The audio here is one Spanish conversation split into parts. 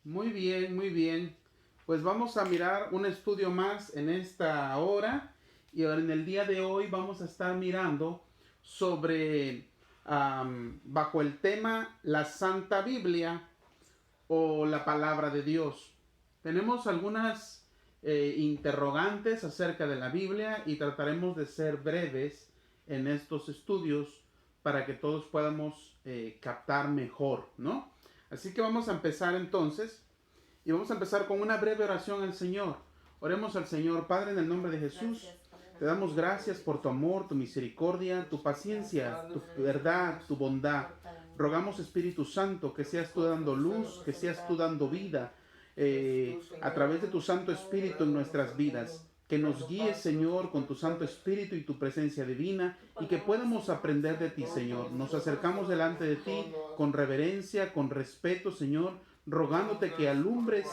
Muy bien, muy bien. Pues vamos a mirar un estudio más en esta hora y en el día de hoy vamos a estar mirando sobre, bajo el tema la Santa Biblia o la Palabra de Dios. Tenemos algunas interrogantes acerca de la Biblia y trataremos de ser breves en estos estudios para que todos podamos captar mejor, ¿no? Así que vamos a empezar entonces y vamos a empezar con una breve oración al Señor. Oremos al Señor. Padre, en el nombre de Jesús, te damos gracias por tu amor, tu misericordia, tu paciencia, tu verdad, tu bondad. Rogamos, Espíritu Santo, que seas tú dando luz, que seas tú dando vida a través de tu Santo Espíritu en nuestras vidas. Que nos guíes, Señor, con tu Santo Espíritu y tu presencia divina y que podamos aprender de ti, Señor. Nos acercamos delante de ti con reverencia, con respeto, Señor, rogándote que alumbres,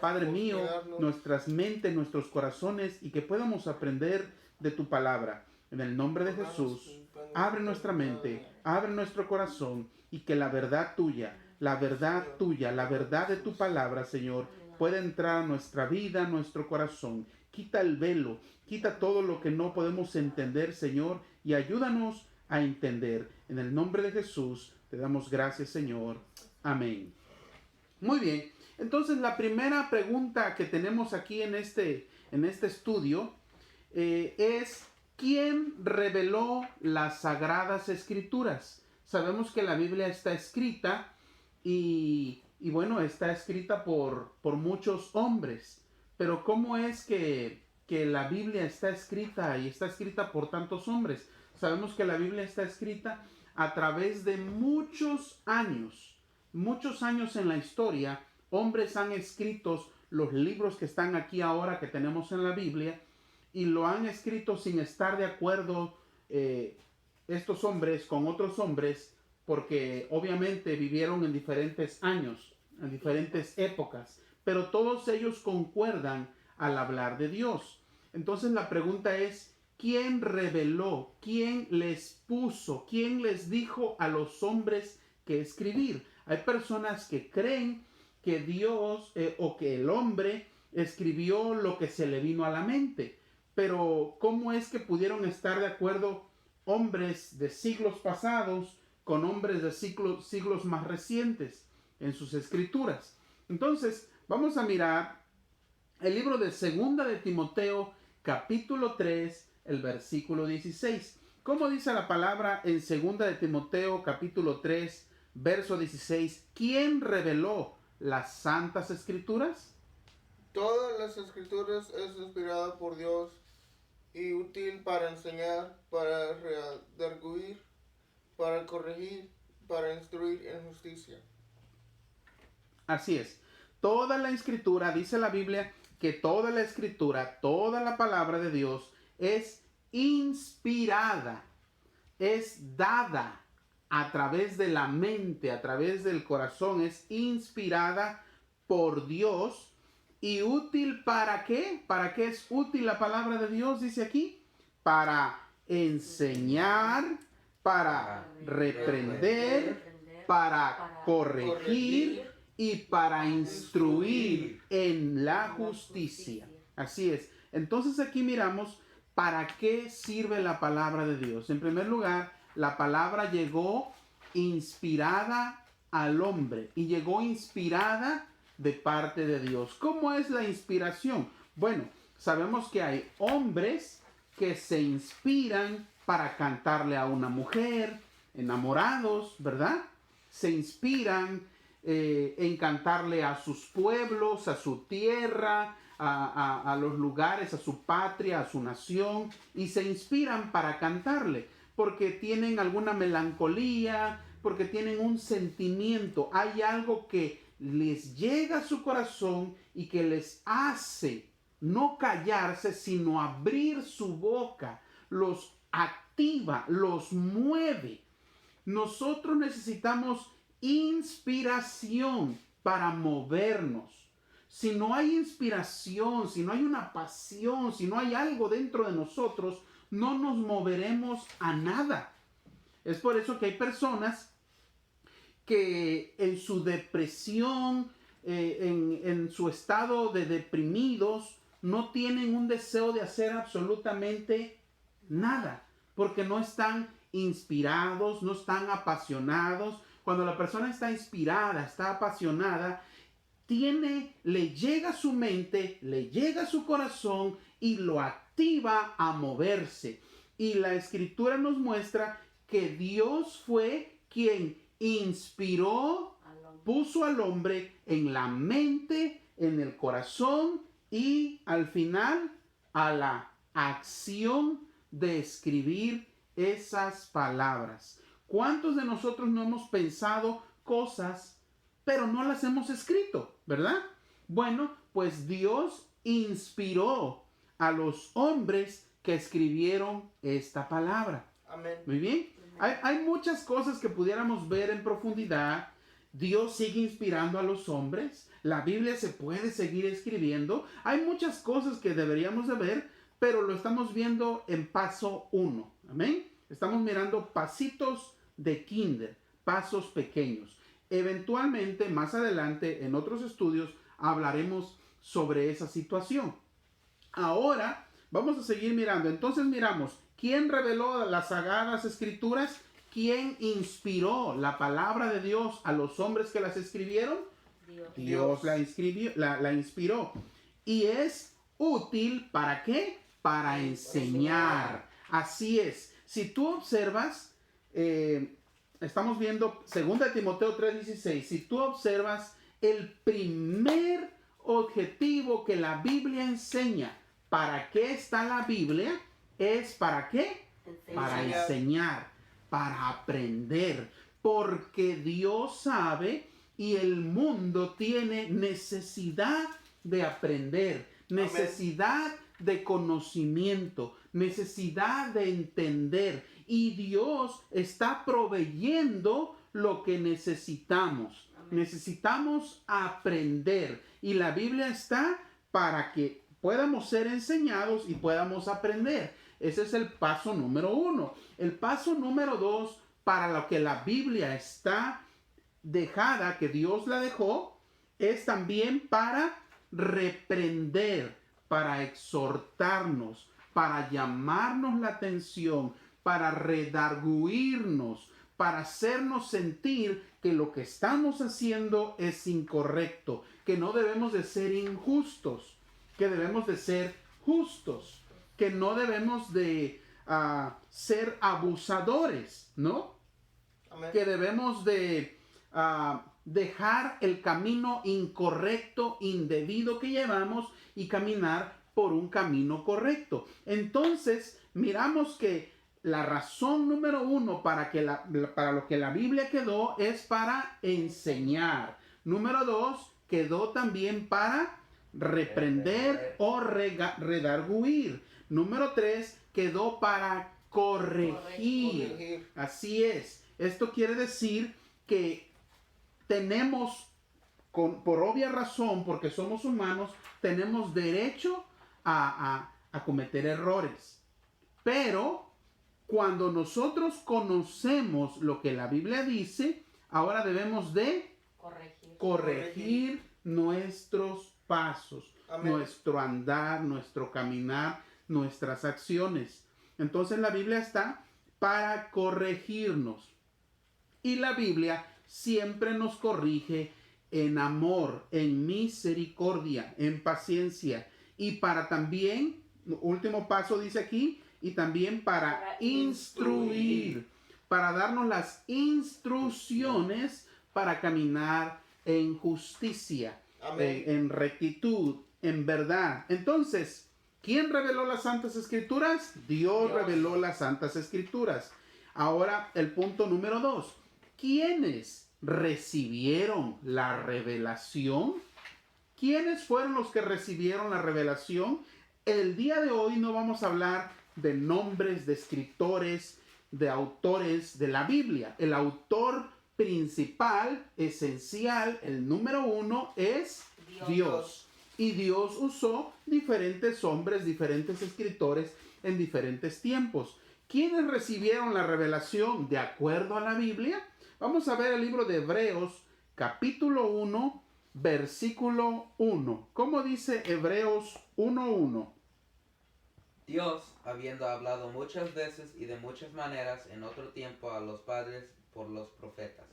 Padre mío, nuestras mentes, nuestros corazones y que podamos aprender de tu palabra. En el nombre de Jesús, abre nuestra mente, abre nuestro corazón y que la verdad tuya, la verdad de tu palabra, Señor, pueda entrar a nuestra vida, a nuestro corazón. Quita el velo, quita todo lo que no podemos entender, Señor, y ayúdanos a entender. En el nombre de Jesús, te damos gracias, Señor. Amén. Muy bien, entonces la primera pregunta que tenemos aquí en este estudio es ¿quién reveló las Sagradas Escrituras? Sabemos que la Biblia está escrita y bueno, está escrita por muchos hombres, pero ¿cómo es que la Biblia está escrita y está escrita por tantos hombres? Sabemos que la Biblia está escrita a través de muchos años en la historia. Hombres han escrito los libros que están aquí ahora que tenemos en la Biblia y lo han escrito sin estar de acuerdo estos hombres con otros hombres porque obviamente vivieron en diferentes años, en diferentes épocas, pero todos ellos concuerdan al hablar de Dios. Entonces la pregunta es, ¿quién reveló, quién les puso, quién les dijo a los hombres que escribir? Hay personas que creen que Dios o que el hombre escribió lo que se le vino a la mente, pero ¿cómo es que pudieron estar de acuerdo hombres de siglos pasados con hombres de siglos más recientes en sus escrituras? Entonces, vamos a mirar el libro de Segunda de Timoteo, capítulo 3, el versículo 16. ¿Cómo dice la palabra en Segunda de Timoteo, capítulo 3, verso 16? ¿Quién reveló las santas escrituras? Todas las escrituras es inspirada por Dios y útil para enseñar, para redarguir, para corregir, para instruir en justicia. Así es. Toda la escritura, dice la Biblia, que toda la escritura, toda la palabra de Dios es inspirada, es dada a través de la mente, a través del corazón, es inspirada por Dios y útil ¿para qué? ¿Para qué es útil la palabra de Dios? Dice aquí, para enseñar, para reprender, para corregir y para instruir en la justicia. Así es. Entonces aquí miramos para qué sirve la palabra de Dios. En primer lugar, la palabra llegó inspirada al hombre y llegó inspirada de parte de Dios. ¿Cómo es la inspiración? Bueno, sabemos que hay hombres que se inspiran para cantarle a una mujer, enamorados, ¿verdad? Se inspiran en cantarle a sus pueblos, a su tierra, a los lugares, a su patria, a su nación, y se inspiran para cantarle, porque tienen alguna melancolía, porque tienen un sentimiento, hay algo que les llega a su corazón y que les hace no callarse, sino abrir su boca, los activa, los mueve. Nosotros necesitamos inspiración para movernos. Si no hay inspiración, si no hay una pasión, si no hay algo dentro de nosotros, no nos moveremos a nada. Es por eso que hay personas que en su depresión, en su estado de deprimidos, no tienen un deseo de hacer absolutamente nada, porque no están inspirados, no están apasionados. Cuando la persona está inspirada, está apasionada, le llega a su mente, le llega a su corazón y lo activa a moverse. Y la escritura nos muestra que Dios fue quien inspiró, puso al hombre en la mente, en el corazón y al final a la acción de escribir esas palabras. ¿Cuántos de nosotros no hemos pensado cosas pero no las hemos escrito, verdad? Bueno, pues Dios inspiró a los hombres que escribieron esta palabra. Amén. Muy bien. Hay muchas cosas que pudiéramos ver en profundidad. Dios sigue inspirando a los hombres. La Biblia se puede seguir escribiendo. Hay muchas cosas que deberíamos de ver, pero lo estamos viendo en paso 1. Amén. Estamos mirando pasitos de kinder, pasos pequeños. Eventualmente, más adelante, en otros estudios, hablaremos sobre esa situación. Ahora, vamos a seguir mirando. Entonces miramos, ¿quién reveló las sagradas escrituras? ¿Quién inspiró la palabra de Dios a los hombres que las escribieron? Dios la inspiró. Y es útil, ¿para qué? Para enseñar. Así es. Si tú observas... estamos viendo 2 Timoteo 3:16. Si tú observas, el primer objetivo que la Biblia enseña, ¿para qué está la Biblia? Es ¿para qué? Para enseñar, para aprender. Porque Dios sabe y el mundo tiene necesidad de aprender, necesidad de conocimiento, necesidad de entender. Y Dios está proveyendo lo que necesitamos. Amén. Necesitamos aprender. Y la Biblia está para que podamos ser enseñados y podamos aprender. Ese es el paso número 1. El paso número 2, para lo que la Biblia está dejada, que Dios la dejó, es también para reprender, para exhortarnos, para llamarnos la atención, para redarguirnos, para hacernos sentir que lo que estamos haciendo es incorrecto, que no debemos de ser injustos, que debemos de ser justos, que no debemos de ser abusadores, ¿no? Amén. Que debemos de dejar el camino incorrecto, indebido que llevamos y caminar por un camino correcto. Entonces, miramos que la razón número 1 para lo que la Biblia quedó es para enseñar. Número 2, quedó también para reprender o redarguir. Número 3, quedó para corregir. Así es. Esto quiere decir que tenemos, por obvia razón, porque somos humanos, tenemos derecho a cometer errores. Pero cuando nosotros conocemos lo que la Biblia dice, ahora debemos de corregir nuestros pasos, Amén. Nuestro andar, nuestro caminar, nuestras acciones. Entonces la Biblia está para corregirnos. Y la Biblia siempre nos corrige en amor, en misericordia, en paciencia. Y para también, último paso dice aquí, y también para instruir, para darnos las instrucciones para caminar en justicia, en rectitud, en verdad. Entonces, ¿quién reveló las Santas Escrituras? Dios reveló las Santas Escrituras. Ahora, el punto número 2. ¿Quiénes recibieron la revelación? ¿Quiénes fueron los que recibieron la revelación? El día de hoy no vamos a hablar de nombres, de escritores, de autores de la Biblia. El autor principal, esencial, el número 1 es Dios. Y Dios usó diferentes hombres, diferentes escritores en diferentes tiempos. ¿Quiénes recibieron la revelación de acuerdo a la Biblia? Vamos a ver el libro de Hebreos, capítulo 1, versículo 1. ¿Cómo dice Hebreos 1:1? Dios, habiendo hablado muchas veces y de muchas maneras en otro tiempo a los padres por los profetas.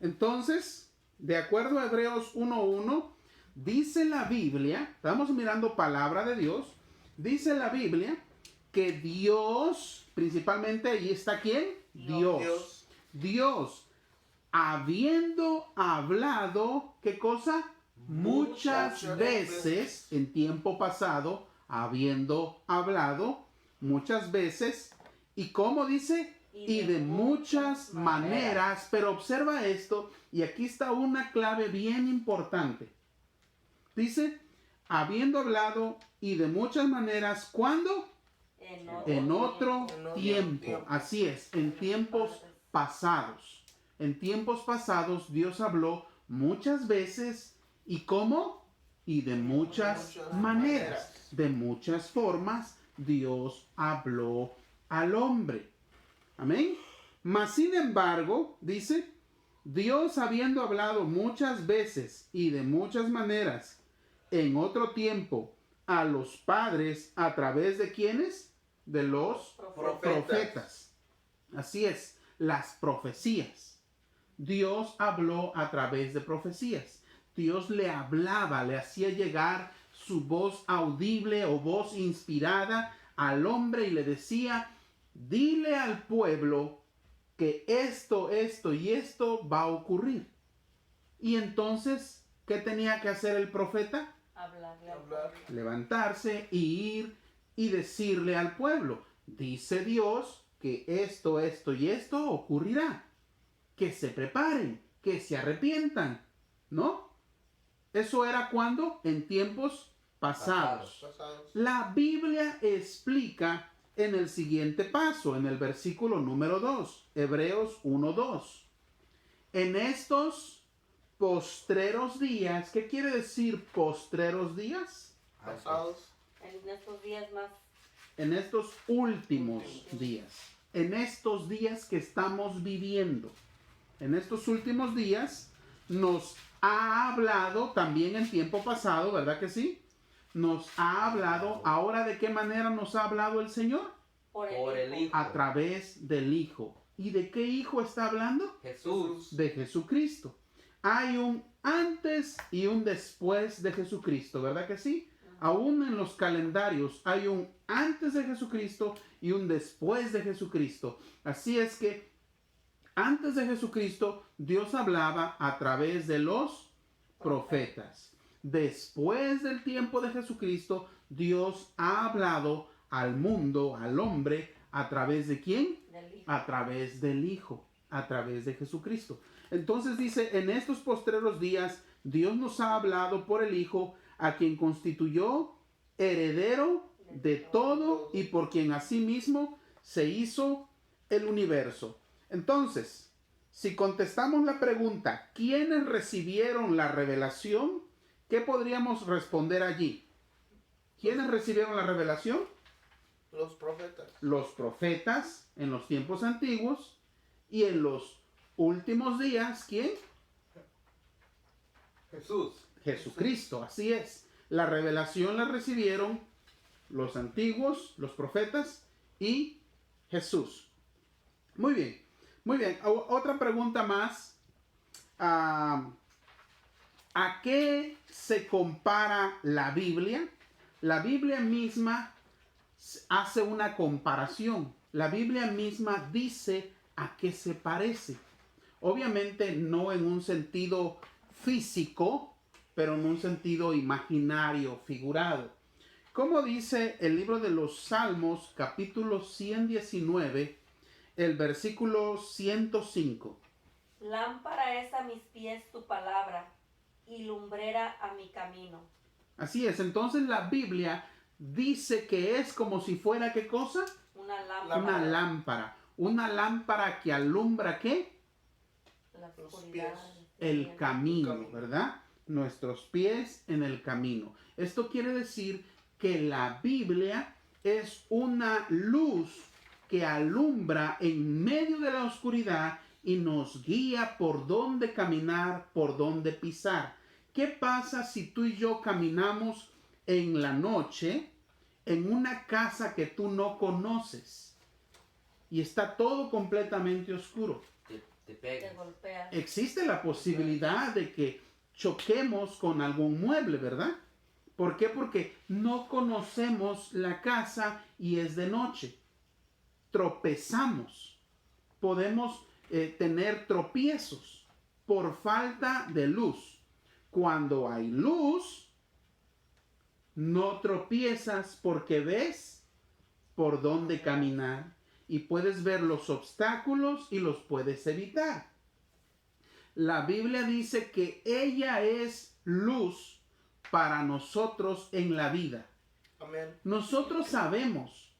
Entonces, de acuerdo a Hebreos 1:1, dice la Biblia, estamos mirando palabra de Dios, dice la Biblia que Dios, principalmente ahí está ¿quién? Dios. Dios, habiendo hablado, ¿qué cosa? Muchas veces, en tiempo pasado, habiendo hablado muchas veces, y ¿cómo dice? Y de muchas maneras. Pero observa esto, y aquí está una clave bien importante. Dice, habiendo hablado y de muchas maneras, ¿cuándo? En otro tiempo. Así es, en tiempos pasados. En tiempos pasados Dios habló muchas veces. ¿Y cómo? Y de muchas maneras. De muchas formas Dios habló al hombre. Amén. Mas sin embargo, dice, Dios habiendo hablado muchas veces y de muchas maneras en otro tiempo a los padres a través de ¿quiénes? De los profetas. Así es, las profecías. Dios habló a través de profecías. Dios le hablaba, le hacía llegar su voz audible o voz inspirada al hombre y le decía, dile al pueblo que esto y esto va a ocurrir. Y entonces, ¿qué tenía que hacer el profeta? Hablar. Levantarse y ir y decirle al pueblo, dice Dios que esto y esto ocurrirá. Que se preparen, que se arrepientan, ¿no? Eso era cuando en tiempos pasados. La Biblia explica en el siguiente paso, en el versículo número 2, Hebreos 1:2. En estos postreros días, ¿qué quiere decir postreros días? Pasados. En estos días más. En estos últimos días, en estos días que estamos viviendo, en estos últimos días nos ha hablado también en tiempo pasado, ¿verdad que sí? Nos ha hablado. Ahora, ¿de qué manera nos ha hablado el Señor? Por el Hijo. A través del Hijo. ¿Y de qué Hijo está hablando? Jesús. De Jesucristo. Hay un antes y un después de Jesucristo, ¿verdad que sí? Aún en los calendarios hay un antes de Jesucristo y un después de Jesucristo. Así es que antes de Jesucristo Dios hablaba a través de los profetas. Después del tiempo de Jesucristo Dios ha hablado al mundo, al hombre, ¿a través de quién? A través del Hijo, a través de Jesucristo. Entonces dice, en estos postreros días Dios nos ha hablado por el Hijo, a quien constituyó heredero de todo y por quien asimismo se hizo el universo. Entonces, si contestamos la pregunta, ¿quiénes recibieron la revelación? ¿Qué podríamos responder allí? ¿Quiénes recibieron la revelación? Los profetas. Los profetas en los tiempos antiguos, y en los últimos días, ¿quién? Jesús. Jesucristo, así es. La revelación la recibieron los antiguos, los profetas y Jesús. Muy bien, muy bien. Otra pregunta más. ¿A qué se compara la Biblia? La Biblia misma hace una comparación. La Biblia misma dice a qué se parece. Obviamente no en un sentido físico, pero en un sentido imaginario, figurado. Como dice el libro de los Salmos, capítulo 119, el versículo 105. Lámpara es a mis pies tu palabra y lumbrera a mi camino. Así es, entonces la Biblia dice que es como si fuera, ¿qué cosa? Una lámpara. Una lámpara. Una lámpara que alumbra, ¿qué? La Los oscuridad. El camino, ¿verdad? Nuestros pies en el camino. Esto quiere decir que la Biblia es una luz que alumbra en medio de la oscuridad y nos guía por dónde caminar, por dónde pisar. ¿Qué pasa si tú y yo caminamos en la noche en una casa que tú no conoces y está todo completamente oscuro? Te Te pegas. golpea. Existe la posibilidad de que choquemos con algún mueble, ¿verdad? ¿Por qué? Porque no conocemos la casa y es de noche. Tropezamos. Podemos tener tropiezos por falta de luz. Cuando hay luz, no tropiezas porque ves por dónde caminar y puedes ver los obstáculos y los puedes evitar. La Biblia dice que ella es luz para nosotros en la vida. Amén. Nosotros sabemos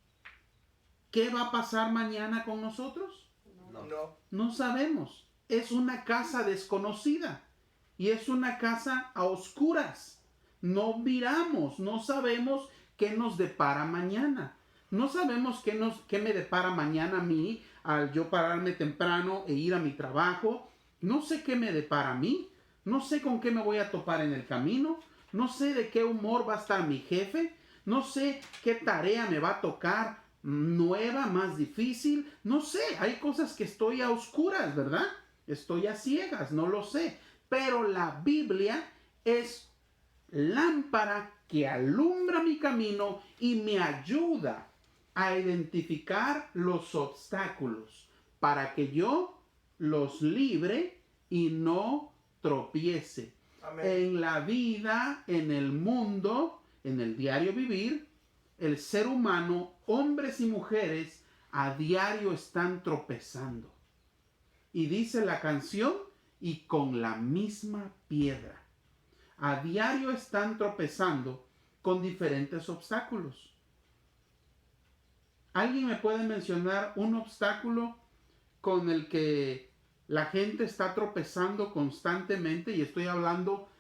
qué va a pasar mañana con nosotros. No. No sabemos. Es una casa desconocida y es una casa a oscuras. No miramos, no sabemos qué nos depara mañana. No sabemos qué me depara mañana a mí al yo pararme temprano e ir a mi trabajo. No sé qué me depara a mí. No sé con qué me voy a topar en el camino. No sé de qué humor va a estar mi jefe. No sé qué tarea me va a tocar nueva, más difícil. No sé, hay cosas que estoy a oscuras, ¿verdad? Estoy a ciegas, no lo sé. Pero la Biblia es lámpara que alumbra mi camino y me ayuda a identificar los obstáculos para que yo los libre y no tropiece. Amén. En la vida, en el mundo, en el diario vivir, el ser humano, hombres y mujeres, a diario están tropezando. Y dice la canción, y con la misma piedra. A diario están tropezando con diferentes obstáculos. ¿Alguien me puede mencionar un obstáculo con el que la gente está tropezando constantemente? Y estoy hablando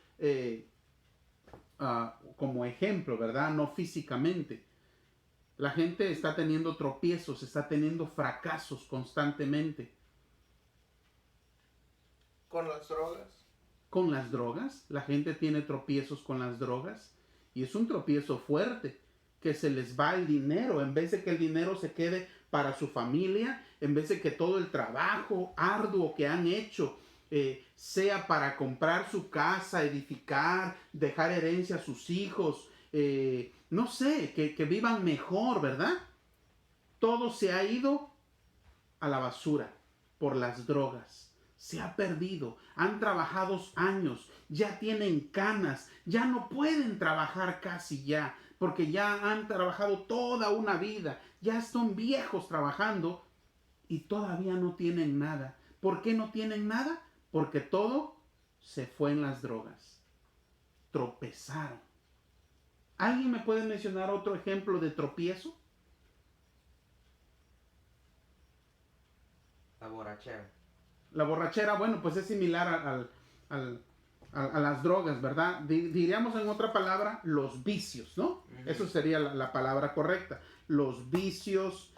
como ejemplo, ¿verdad? No físicamente. La gente está teniendo tropiezos, está teniendo fracasos constantemente. Con las drogas. Con las drogas, la gente tiene tropiezos con las drogas y es un tropiezo fuerte, que se les va el dinero, en vez de que el dinero se quede para su familia, en vez de que todo el trabajo arduo que han hecho sea para comprar su casa, edificar, dejar herencia a sus hijos, no sé, que vivan mejor, ¿verdad? Todo se ha ido a la basura por las drogas. Se ha perdido, han trabajado años, ya tienen canas, ya no pueden trabajar casi ya, porque ya han trabajado toda una vida, ya son viejos trabajando y todavía no tienen nada. ¿Por qué no tienen nada? Porque todo se fue en las drogas. Tropezaron. ¿Alguien me puede mencionar otro ejemplo de tropiezo? La borrachera. La borrachera, bueno, pues es similar a las drogas, ¿verdad? Diríamos en otra palabra, los vicios, ¿no? Eso sería la palabra correcta. Los vicios,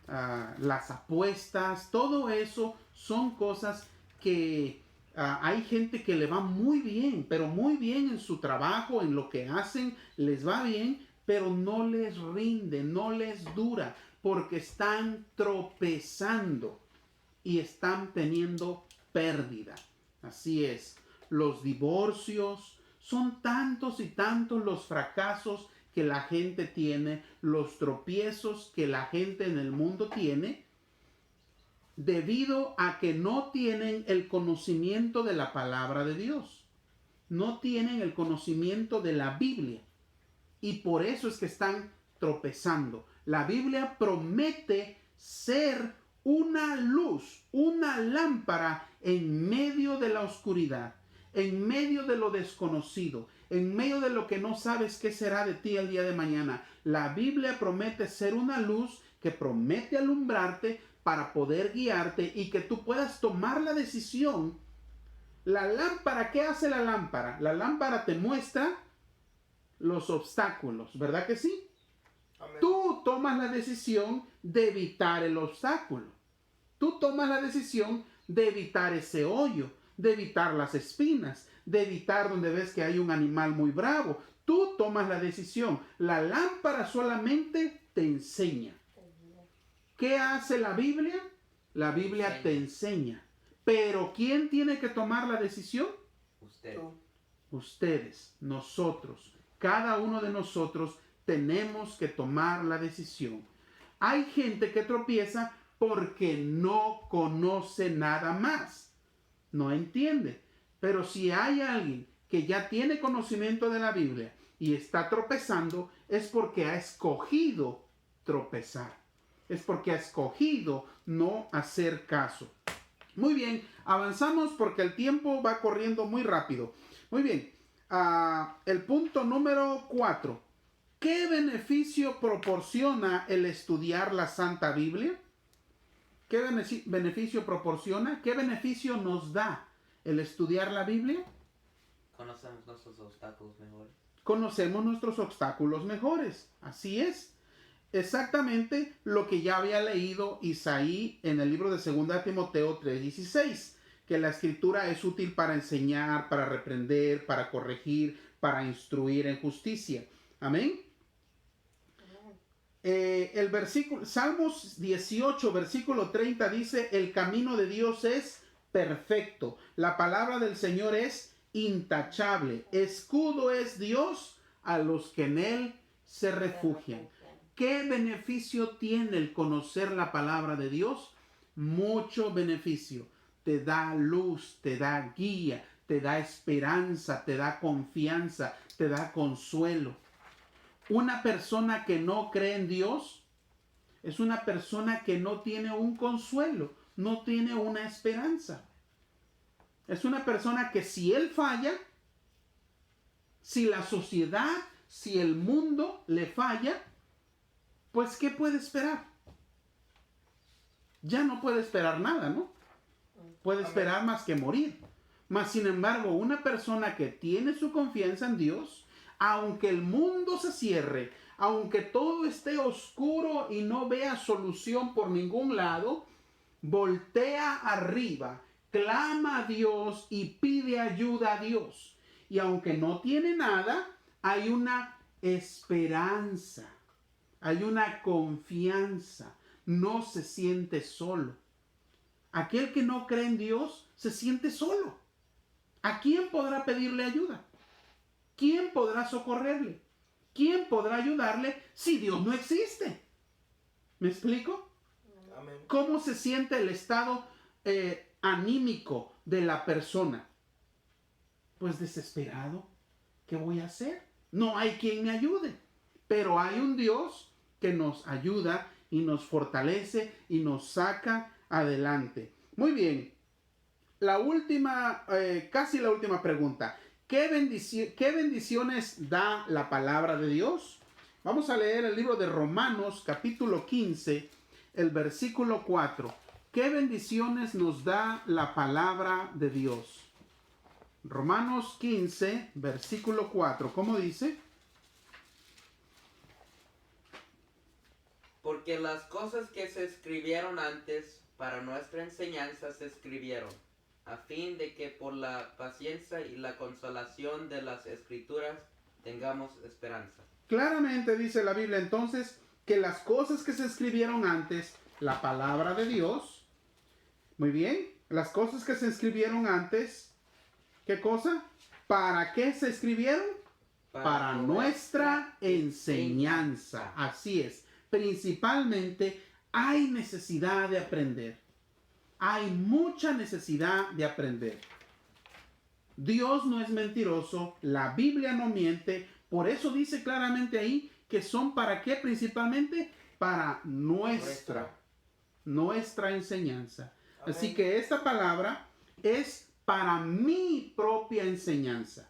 las apuestas, todo eso son cosas que hay gente que le va muy bien, pero muy bien en su trabajo, en lo que hacen, les va bien, pero no les rinde, no les dura, porque están tropezando y están teniendo pérdida. Así es, los divorcios, son tantos y tantos los fracasos que la gente tiene, los tropiezos que la gente en el mundo tiene, debido a que no tienen el conocimiento de la palabra de Dios, no tienen el conocimiento de la Biblia, y por eso es que están tropezando. La Biblia promete ser una luz, una lámpara en medio de la oscuridad, en medio de lo desconocido, en medio de lo que no sabes qué será de ti el día de mañana. La Biblia promete ser una luz que promete alumbrarte para poder guiarte y que tú puedas tomar la decisión. La lámpara, ¿qué hace la lámpara? La lámpara te muestra los obstáculos, ¿verdad que sí? Amén. Tú tomas la decisión de evitar el obstáculo. Tú tomas la decisión de evitar ese hoyo, de evitar las espinas, de evitar donde ves que hay un animal muy bravo. Tú tomas la decisión. La lámpara solamente te enseña. ¿Qué hace la Biblia? La Biblia te enseña. Pero ¿quién tiene que tomar la decisión? Usted. Tú. Ustedes, nosotros, cada uno de nosotros tenemos que tomar la decisión. Hay gente que tropieza porque no conoce nada más. No entiende. Pero si hay alguien que ya tiene conocimiento de la Biblia y está tropezando, es porque ha escogido tropezar. Es porque ha escogido no hacer caso. Muy bien, avanzamos porque el tiempo va corriendo muy rápido. Muy bien, el punto número 4. ¿Qué beneficio proporciona el estudiar la Santa Biblia? ¿Qué beneficio proporciona? ¿Qué beneficio nos da el estudiar la Biblia? Conocemos nuestros obstáculos mejores. Conocemos nuestros obstáculos mejores. Así es. Exactamente lo que ya había leído Isaí en el libro de 2 Timoteo 3:16, que la escritura es útil para enseñar, para reprender, para corregir, para instruir en justicia. Amén. El versículo, Salmos 18, versículo 30 dice, el camino de Dios es perfecto, la palabra del Señor es intachable, escudo es Dios a los que en él se refugian. ¿Qué beneficio tiene el conocer la palabra de Dios? Mucho beneficio. Te da luz, te da guía, te da esperanza, te da confianza, te da consuelo. Una persona que no cree en Dios es una persona que no tiene un consuelo, no tiene una esperanza. Es una persona que si él falla, si la sociedad, si el mundo le falla, pues ¿qué puede esperar? Ya no puede esperar nada, ¿no? Puede esperar más que morir. Mas, sin embargo, una persona que tiene su confianza en Dios, aunque el mundo se cierre, aunque todo esté oscuro y no vea solución por ningún lado, voltea arriba, clama a Dios y pide ayuda a Dios. Y aunque no tiene nada, hay una esperanza, hay una confianza, no se siente solo. Aquel que no cree en Dios se siente solo. ¿A quién podrá pedirle ayuda? ¿Quién podrá socorrerle? ¿Quién podrá ayudarle si Dios no existe? ¿Me explico? Amén. ¿Cómo se siente el estado anímico de la persona? Pues desesperado. ¿Qué voy a hacer? No hay quien me ayude. Pero hay un Dios que nos ayuda y nos fortalece y nos saca adelante. Muy bien. La última, casi la última pregunta. ¿Qué bendiciones da la palabra de Dios? Vamos a leer el libro de Romanos, capítulo 15, el versículo 4. ¿Qué bendiciones nos da la palabra de Dios? Romanos 15, versículo 4. ¿Cómo dice? Porque las cosas que se escribieron antes para nuestra enseñanza se escribieron, a fin de que por la paciencia y la consolación de las escrituras tengamos esperanza. Claramente dice la Biblia entonces que las cosas que se escribieron antes, la palabra de Dios, muy bien, las cosas que se escribieron antes, ¿qué cosa? ¿Para qué se escribieron? Para nuestra enseñanza. Así es. Principalmente hay necesidad de aprender. Hay mucha necesidad de aprender. Dios no es mentiroso, la Biblia no miente, por eso dice claramente ahí que son para qué principalmente, para nuestra enseñanza. Amén. Así que esta palabra es para mi propia enseñanza,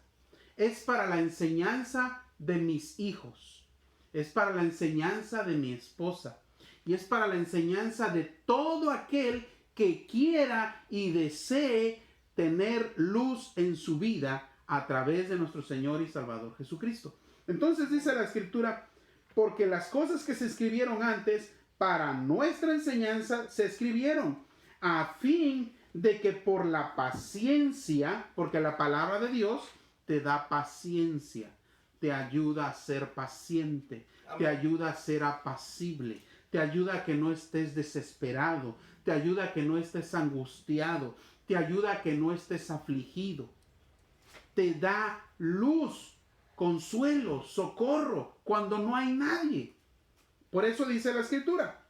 es para la enseñanza de mis hijos, es para la enseñanza de mi esposa y es para la enseñanza de todo aquel que quiera y desee tener luz en su vida a través de nuestro Señor y Salvador Jesucristo. Entonces dice la Escritura, porque las cosas que se escribieron antes para nuestra enseñanza se escribieron, a fin de que por la paciencia, porque la palabra de Dios te da paciencia, te ayuda a ser paciente, te ayuda a ser apacible, te ayuda a que no estés desesperado, te ayuda a que no estés angustiado, te ayuda a que no estés afligido, te da luz, consuelo, socorro cuando no hay nadie. Por eso dice la Escritura,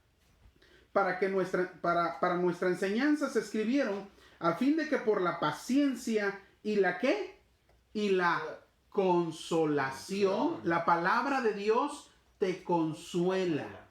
para nuestra enseñanza se escribieron, a fin de que por la paciencia y la ¿qué? Y la consolación, la palabra de Dios te consuela,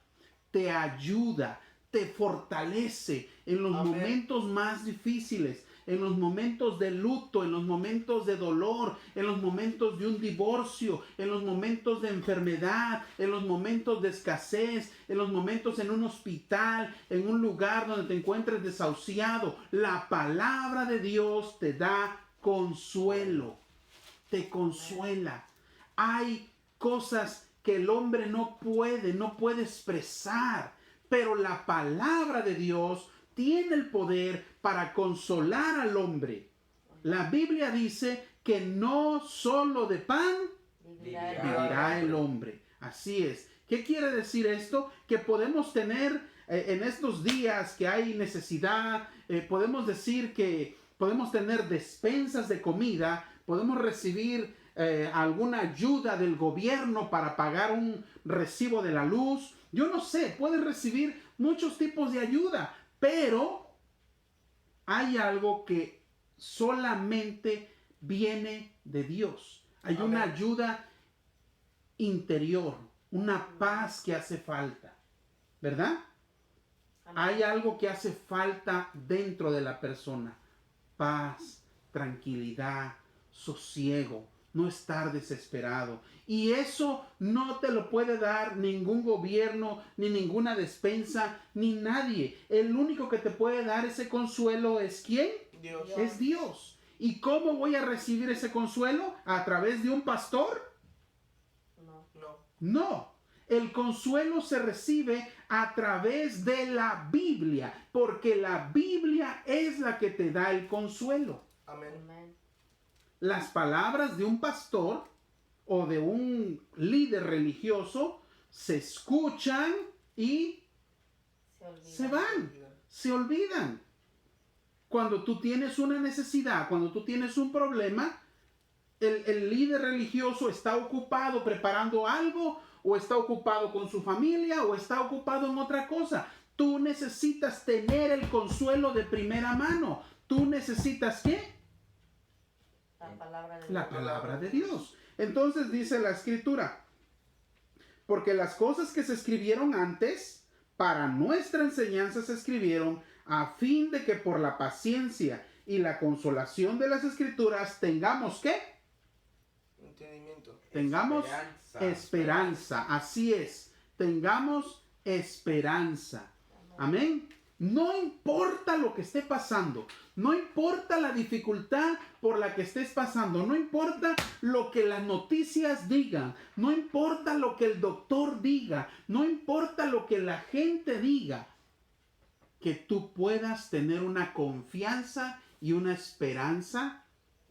te ayuda, te fortalece en los momentos más difíciles, en los momentos de luto, en los momentos de dolor, en los momentos de un divorcio, en los momentos de enfermedad, en los momentos de escasez, en los momentos en un hospital, en un lugar donde te encuentres desahuciado. La palabra de Dios te da consuelo, te consuela. Hay cosas que el hombre no puede expresar, pero la palabra de Dios tiene el poder para consolar al hombre. La Biblia dice que no solo de pan vivirá el hombre. Así es. ¿Qué quiere decir esto? Que podemos tener en estos días que hay necesidad, podemos decir que podemos tener despensas de comida, podemos recibir alguna ayuda del gobierno para pagar un recibo de la luz. Yo no sé, puedes recibir muchos tipos de ayuda, pero hay algo que solamente viene de Dios. Hay una ayuda interior, una paz que hace falta, ¿verdad? Hay algo que hace falta dentro de la persona. Paz, tranquilidad, sosiego, no estar desesperado. Y eso no te lo puede dar ningún gobierno, ni ninguna despensa, ni nadie. El único que te puede dar ese consuelo es ¿quién? Dios. Es Dios. ¿Y cómo voy a recibir ese consuelo? ¿A través de un pastor? No. El consuelo se recibe a través de la Biblia, porque la Biblia es la que te da el consuelo. Amén. Las palabras de un pastor o de un líder religioso se escuchan y se van, se olvidan. Cuando tú tienes una necesidad, cuando tú tienes un problema, el líder religioso está ocupado preparando algo, o está ocupado con su familia, o está ocupado en otra cosa. Tú necesitas tener el consuelo de primera mano. Tú necesitas ¿qué? La palabra de Dios. Entonces dice la Escritura, porque las cosas que se escribieron antes, para nuestra enseñanza se escribieron, a fin de que por la paciencia y la consolación de las Escrituras tengamos ¿qué? Entendimiento. Tengamos esperanza. Así es. Tengamos esperanza. Amén. No importa lo que esté pasando, no importa la dificultad por la que estés pasando, no importa lo que las noticias digan, no importa lo que el doctor diga, no importa lo que la gente diga, que tú puedas tener una confianza y una esperanza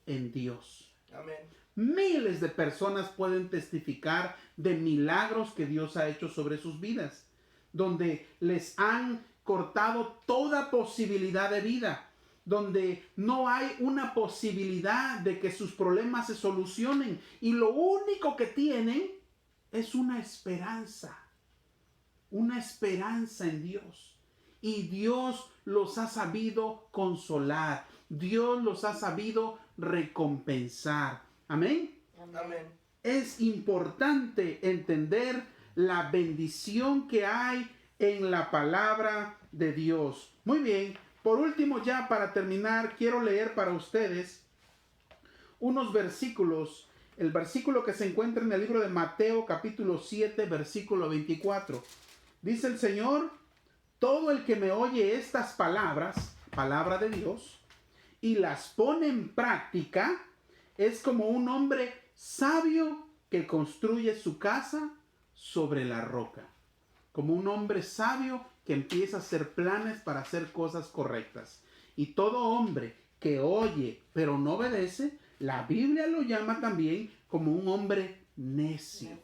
en Dios. Amén. Miles de personas pueden testificar de milagros que Dios ha hecho sobre sus vidas, donde les han cortado toda posibilidad de vida, donde no hay una posibilidad de que sus problemas se solucionen y lo único que tienen es una esperanza en Dios. Y Dios los ha sabido consolar, Dios los ha sabido recompensar. Amén. Amén. Es importante entender la bendición que hay en la palabra de Dios. Muy bien, por último, ya para terminar, quiero leer para ustedes unos versículos. El versículo que se encuentra en el libro de Mateo capítulo 7, versículo 24. Dice el Señor: todo el que me oye estas palabras, palabra de Dios, y las pone en práctica, es como un hombre sabio que construye su casa sobre la roca. Como un hombre sabio que empieza a hacer planes para hacer cosas correctas. Y todo hombre que oye pero no obedece, la Biblia lo llama también como un hombre necio,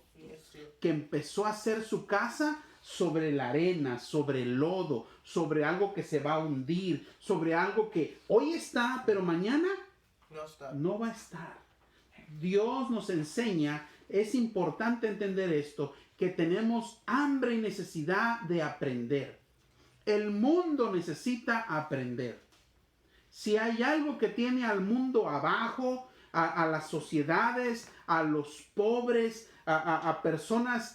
que empezó a hacer su casa sobre la arena, sobre el lodo, sobre algo que se va a hundir, sobre algo que hoy está, pero mañana no va a estar. Dios nos enseña, es importante entender esto, que tenemos hambre y necesidad de aprender. El mundo necesita aprender. Si hay algo que tiene al mundo abajo, a las sociedades, a los pobres, a personas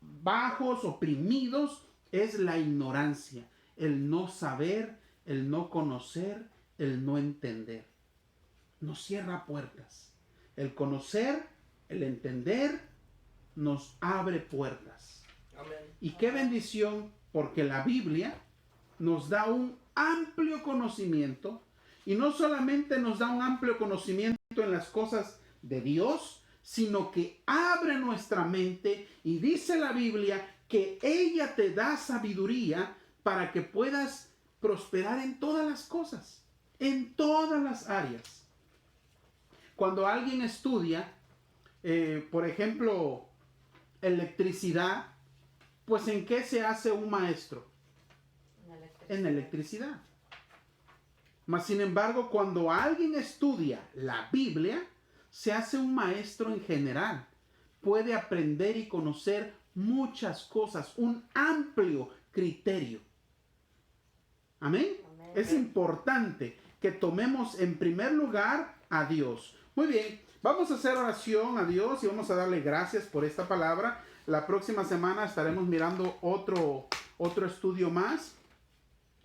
bajos, oprimidos, es la ignorancia, el no saber, el no conocer, el no entender. Nos cierra puertas. El conocer, el entender, nos abre puertas. Amén. Y qué bendición, porque la Biblia nos da un amplio conocimiento, y no solamente nos da un amplio conocimiento en las cosas de Dios, sino que abre nuestra mente, y dice la Biblia que ella te da sabiduría para que puedas prosperar en todas las cosas, en todas las áreas. Cuando alguien estudia, por ejemplo, electricidad, pues ¿en qué se hace un maestro? En electricidad. Mas sin embargo, cuando alguien estudia la Biblia, se hace un maestro en general. Puede aprender y conocer muchas cosas, un amplio criterio. Amén. Amén. Es importante que tomemos en primer lugar a Dios. Muy bien, vamos a hacer oración a Dios y vamos a darle gracias por esta palabra. La próxima semana estaremos mirando otro estudio más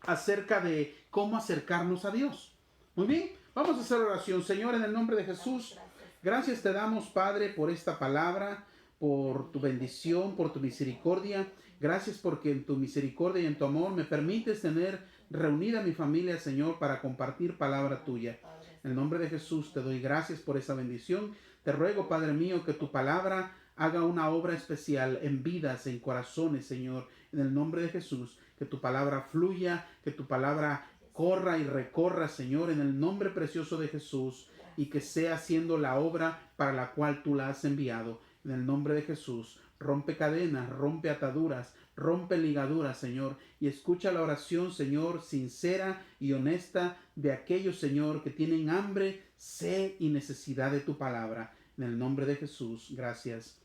acerca de cómo acercarnos a Dios. Muy bien, vamos a hacer oración. Señor, en el nombre de Jesús, gracias te damos, Padre, por esta palabra, por tu bendición, por tu misericordia. Gracias porque en tu misericordia y en tu amor me permites tener reunida a mi familia, Señor, para compartir palabra tuya. En el nombre de Jesús te doy gracias por esa bendición. Te ruego, Padre mío, que tu palabra haga una obra especial en vidas, en corazones, Señor. En el nombre de Jesús, que tu palabra fluya, que tu palabra corra y recorra, Señor, en el nombre precioso de Jesús, y que sea haciendo la obra para la cual tú la has enviado. En el nombre de Jesús, rompe cadenas, rompe ataduras, rompe ligaduras, Señor, y escucha la oración, Señor, sincera y honesta de aquellos, Señor, que tienen hambre, sed y necesidad de tu palabra. En el nombre de Jesús, gracias.